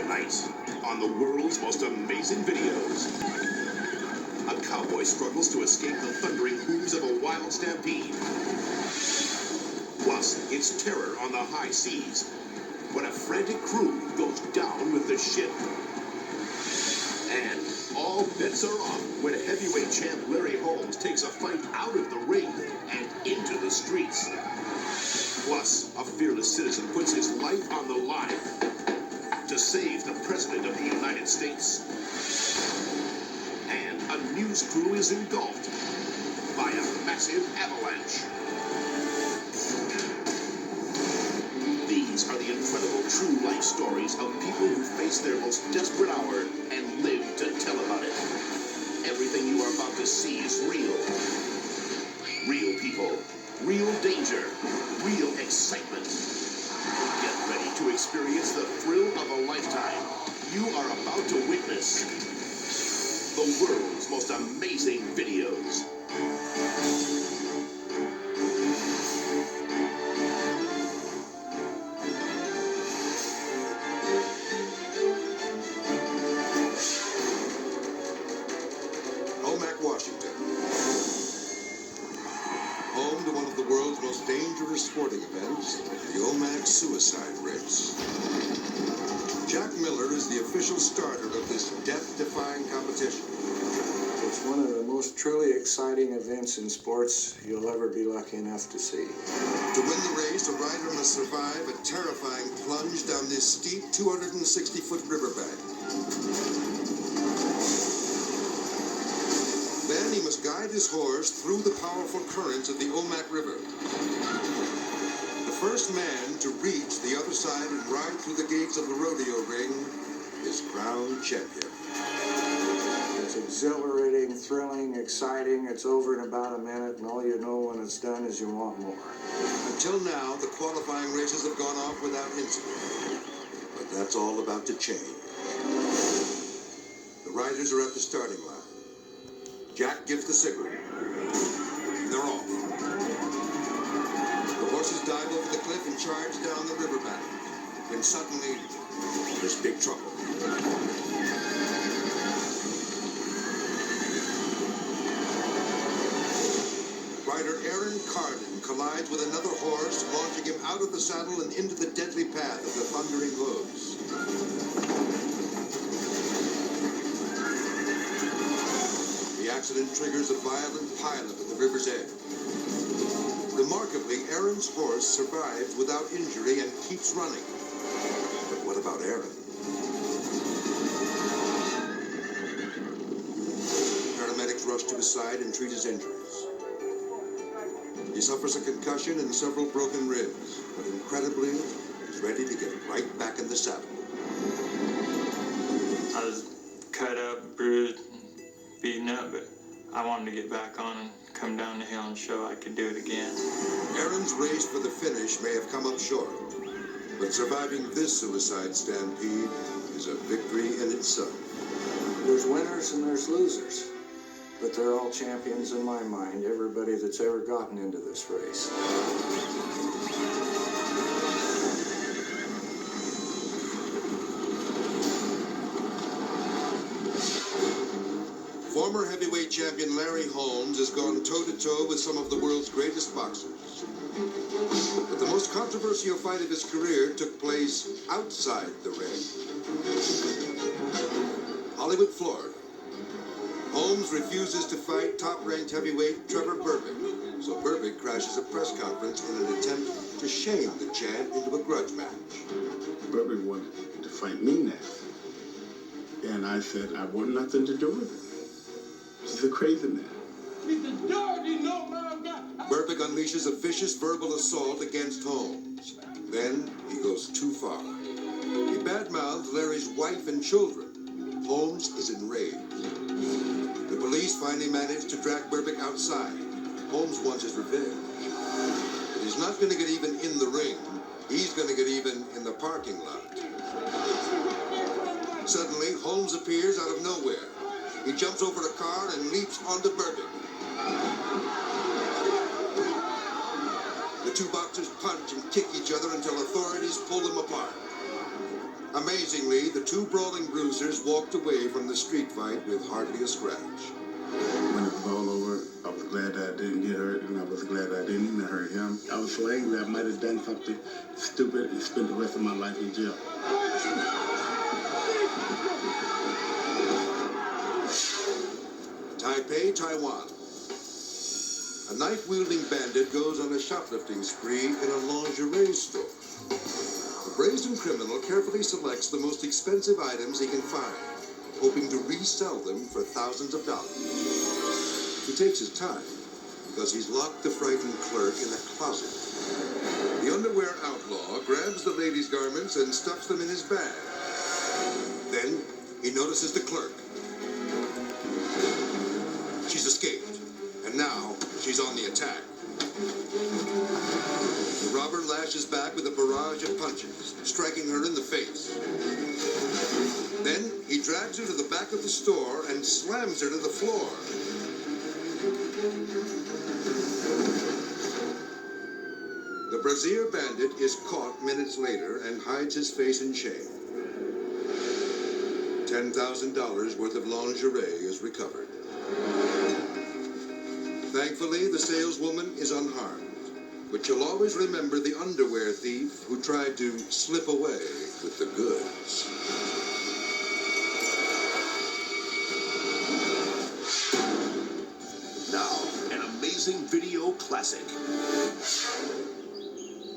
tonight on the world's most amazing videos. A cowboy struggles to escape the thundering hooves of a wild stampede. Plus, it's terror on the high seas when a frantic crew goes down with the ship. And all bets are off when heavyweight champ Larry Holmes takes a fight out of the ring and into the streets. Plus, a fearless citizen puts his life on the line to save the President of the United States. And a news crew is engulfed by a massive avalanche. These are the incredible true life stories of people who face their most desperate hour and live to tell about it. Everything you are about to see is real. Real people, real danger, real excitement. Get ready to experience the thrill of a lifetime. You are about to witness the world's most amazing videos. Washington, home to one of the world's most dangerous sporting events, the WMAV suicide race. Jack Miller is the official starter of this death-defying competition. It's one of the most truly exciting events in sports you'll ever be lucky enough to see. To win the race, a rider must survive a terrifying plunge down this steep 260-foot riverbank. Then he must guide his horse through the powerful currents of the WMAV River. The first man to reach the other side and ride through the gates of the rodeo ring is crowned champion. It's exhilarating, thrilling, exciting. It's over in about a minute, and all you know when it's done is you want more. Until now, the qualifying races have gone off without incident. But that's all about to change. The riders are at the starting line. Jack gives the signal. They're off. The horses dive over the cliff and charge down the riverbank. Then suddenly, there's big trouble. Rider Aaron Carden collides with another horse, launching him out of the saddle and into the deadly path of the thundering hooves. The accident triggers a violent pileup at the river's edge. Remarkably, Aaron's horse survives without injury and keeps running. But what about Aaron? Paramedics rush to his side and treat his injuries. He suffers a concussion and several broken ribs, but incredibly, he's ready to get right back in the saddle. I was cut up, bruised, beaten up, but I wanted to get back on and come down the hill and show I could do it again. Aaron's race for the finish may have come up short, but surviving this suicide stampede is a victory in itself. There's winners and there's losers, but they're all champions in my mind, everybody that's ever gotten into this race. Former heavyweight champion Larry Holmes has gone toe-to-toe with some of the world's greatest boxers. But the most controversial fight of his career took place outside the ring. Hollywood, Florida. Holmes refuses to fight top-ranked heavyweight Trevor Berbick, so Berbick crashes a press conference in an attempt to shame the champ into a grudge match. Berbick wanted to fight me next, and I said I want nothing to do with it. He's a crazy man. Berbick unleashes a vicious verbal assault against Holmes. Then he goes too far. He badmouths Larry's wife and children. Holmes is enraged. The police finally manage to drag Berbick outside. Holmes wants his revenge. But he's not going to get even in the ring. He's going to get even in the parking lot. Suddenly, Holmes appears out of nowhere. He jumps over a car and leaps onto Berbick. The two boxers punch and kick each other until authorities pull them apart. Amazingly, the two brawling bruisers walked away from the street fight with hardly a scratch. When it was all over, I was glad that I didn't get hurt, and I was glad I didn't even hurt him. I was so angry I might have done something stupid and spent the rest of my life in jail. Taipei, Taiwan. A knife-wielding bandit goes on a shoplifting spree in a lingerie store. The brazen criminal carefully selects the most expensive items he can find, hoping to resell them for thousands of dollars. He takes his time, because he's locked the frightened clerk in a closet. The underwear outlaw grabs the lady's garments and stuffs them in his bag. Then, he notices the clerk. She's escaped, and now she's on the attack. The robber lashes back with a barrage of punches, striking her in the face. Then he drags her to the back of the store and slams her to the floor. The brazier bandit is caught minutes later and hides his face in shame. $10,000 worth of lingerie is recovered. Thankfully, the saleswoman is unharmed, but you'll always remember the underwear thief who tried to slip away with the goods. Now, an amazing video classic.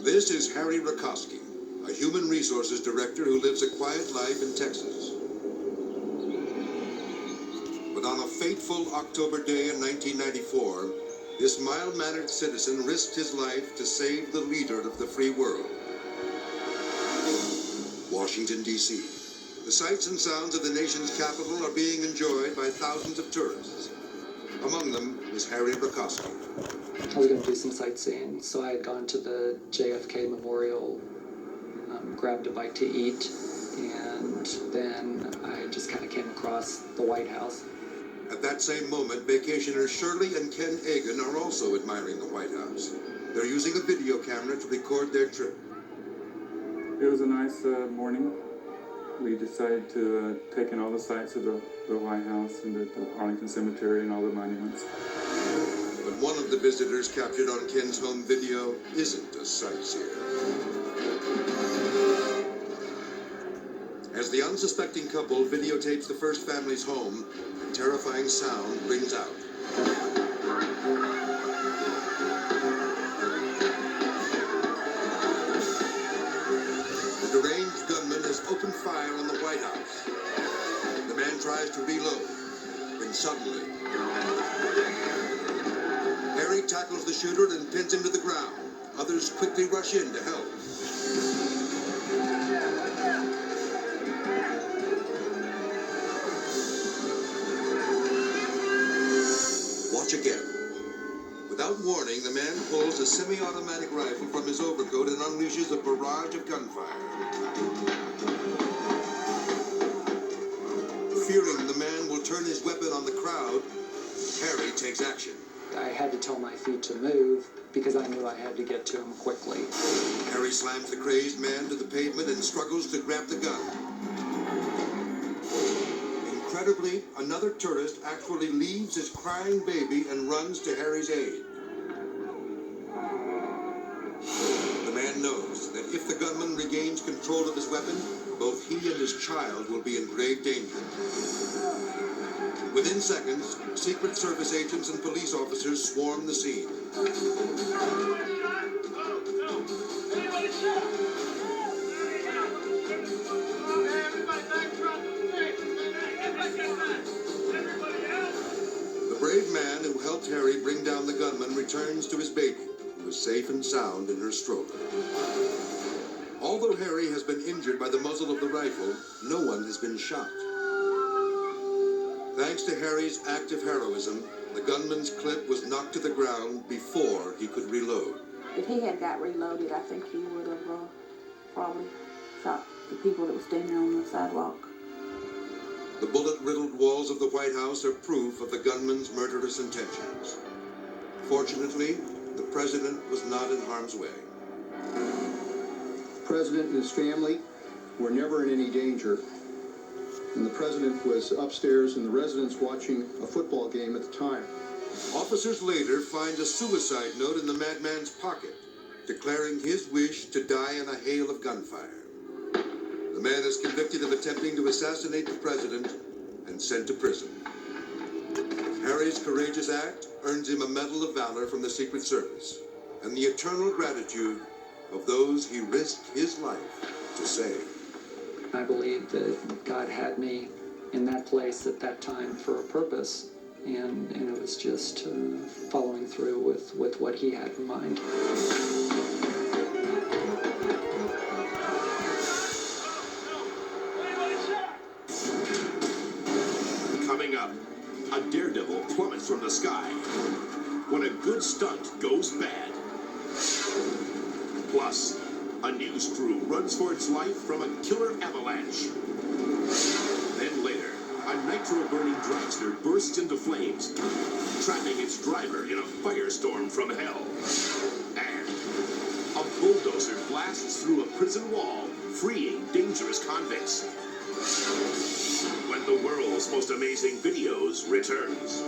This is Harry Rakowski, a human resources director who lives a quiet life in Texas. But on a fateful October day in 1994, this mild-mannered citizen risked his life to save the leader of the free world. Washington, D.C. The sights and sounds of the nation's capital are being enjoyed by thousands of tourists. Among them is Harry Rakowski. I was going to do some sightseeing, so I had gone to the JFK Memorial, grabbed a bite to eat, and then I just kind of came across the White House. At that same moment, vacationers Shirley and Ken Egan are also admiring the White House. They're using a video camera to record their trip. It was a nice morning. We decided to take in all the sights of the White House and the Arlington Cemetery and all the monuments. But one of the visitors captured on Ken's home video isn't a sightseer. As the unsuspecting couple videotapes the first family's home, a terrifying sound rings out. The deranged gunman has opened fire on the White House. The man tries to reload, when suddenly, Harry tackles the shooter and pins him to the ground. Others quickly rush in to help. Watch again. Without warning, the man pulls a semi-automatic rifle from his overcoat and unleashes a barrage of gunfire. Fearing the man will turn his weapon on the crowd, Harry takes action. I had to tell my feet to move because I knew I had to get to him quickly. Harry slams the crazed man to the pavement and struggles to grab the gun. Incredibly, another tourist actually leaves his crying baby and runs to Harry's aid. The man knows that if the gunman regains control of his weapon, both he and his child will be in grave danger. Within seconds, Secret Service agents and police officers swarm the scene. The brave man who helped Harry bring down the gunman returns to his baby, who is safe and sound in her stroller. Although Harry has been injured by the muzzle of the rifle, no one has been shot. Thanks to Harry's act of heroism, the gunman's clip was knocked to the ground before he could reload. If he had got reloaded, I think he would have probably shot the people that were standing on the sidewalk. The bullet-riddled walls of the White House are proof of the gunman's murderous intentions. Fortunately, the president was not in harm's way. The president and his family were never in any danger. And the president was upstairs and the residents watching a football game at the time. Officers later find a suicide note in the madman's pocket, declaring his wish to die in a hail of gunfire. The man is convicted of attempting to assassinate the president and sent to prison. Harry's courageous act earns him a Medal of Valor from the Secret Service and the eternal gratitude of those he risked his life to save. I believe that God had me in that place at that time for a purpose, and it was just following through with what he had in mind. Coming up, a daredevil plummets from the sky when a good stunt goes bad. Plus, a news crew runs for its life from a killer avalanche. Then later, a nitro-burning dragster bursts into flames, trapping its driver in a firestorm from hell. And a bulldozer blasts through a prison wall, freeing dangerous convicts. When the world's most amazing videos returns.